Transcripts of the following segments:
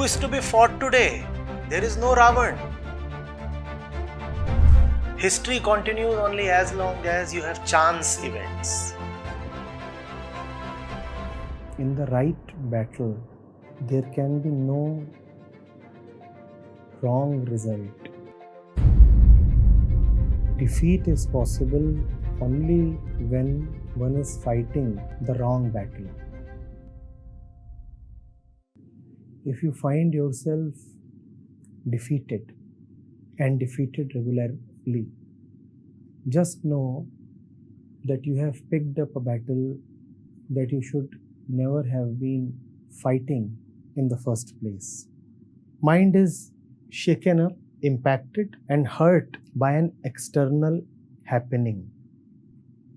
who is to be fought today. There is no Ravan. History continues only as long as you have chance events. In the right battle, there can be no wrong result. Defeat is possible only when one is fighting the wrong battle. If you find yourself defeated and defeated regularly, just know that you have picked up a battle that you should never have been fighting in the first place. Mind is shaken up, impacted, and hurt by an external happening.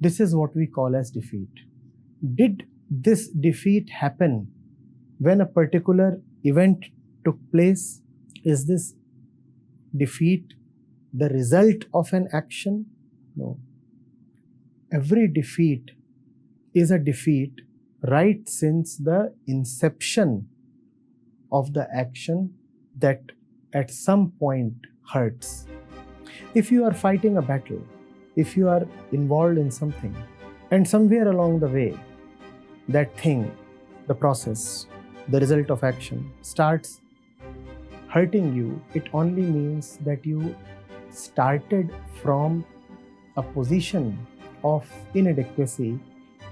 This is what we call as defeat. Did this defeat happen when a particular event took place? Is this defeat the result of an action? No. Every defeat is a defeat right since the inception of the action that at some point hurts. If you are fighting a battle, if you are involved in something, and somewhere along the way, that thing, the process, the result of action starts hurting you, it only means that you started from a position of inadequacy,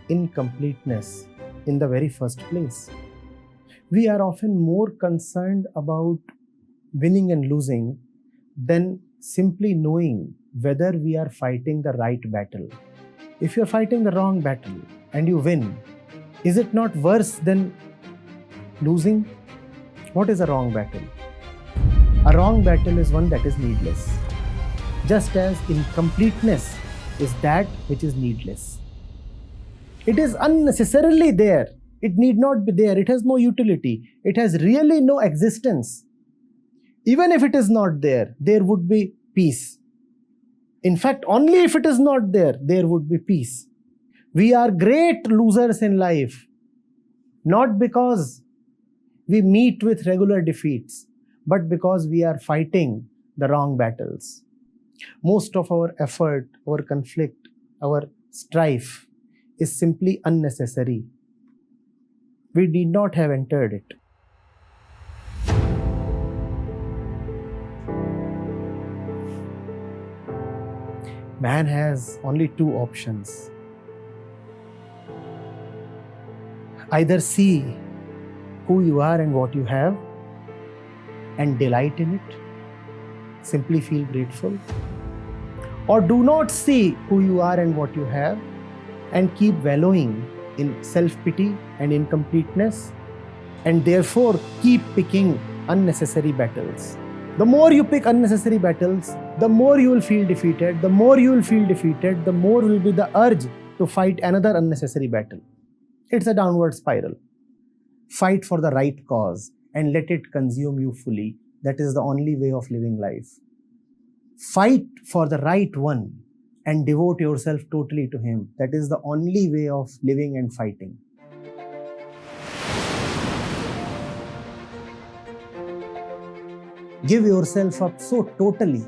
incompleteness in the very first place. We are often more concerned about winning and losing than simply knowing whether we are fighting the right battle. If you're fighting the wrong battle and you win, is it not worse than losing? What is a wrong battle? A wrong battle is one that is needless, just as incompleteness is that which is needless. It is unnecessarily there. It need not be there. It has no utility. It has really no existence. Even if it is not there, there would be peace. In fact, only if it is not there, there would be peace. We are great losers in life, not because we meet with regular defeats, but because we are fighting the wrong battles. Most of our effort, our conflict, our strife is simply unnecessary. We need not have entered it. Man has only two options. Either see who you are and what you have and delight in it, simply feel grateful, or do not see who you are and what you have and keep wallowing in self-pity and incompleteness, and therefore keep picking unnecessary battles. The more you pick unnecessary battles, the more you will feel defeated. The more you will feel defeated, the more will be the urge to fight another unnecessary battle. It's a downward spiral. Fight for the right cause and let it consume you fully. That is the only way of living life. Fight for the right one and devote yourself totally to him. That is the only way of living and fighting. Give yourself up so totally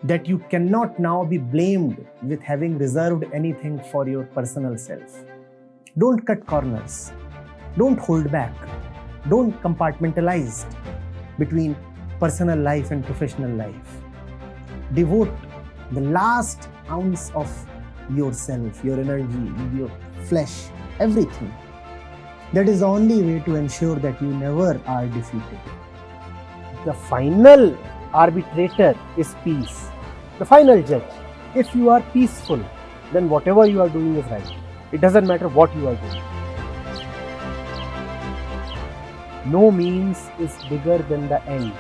that you cannot now be blamed with having reserved anything for your personal self. Don't cut corners. Don't hold back. Don't compartmentalize between personal life and professional life. Devote the last ounce of yourself, your energy, your flesh, everything. That is the only way to ensure that you never are defeated. The final arbitrator is peace. The final judge. If you are peaceful, then whatever you are doing is right. It doesn't matter what you are doing. No means is bigger than the end.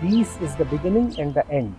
Peace is the beginning and the end.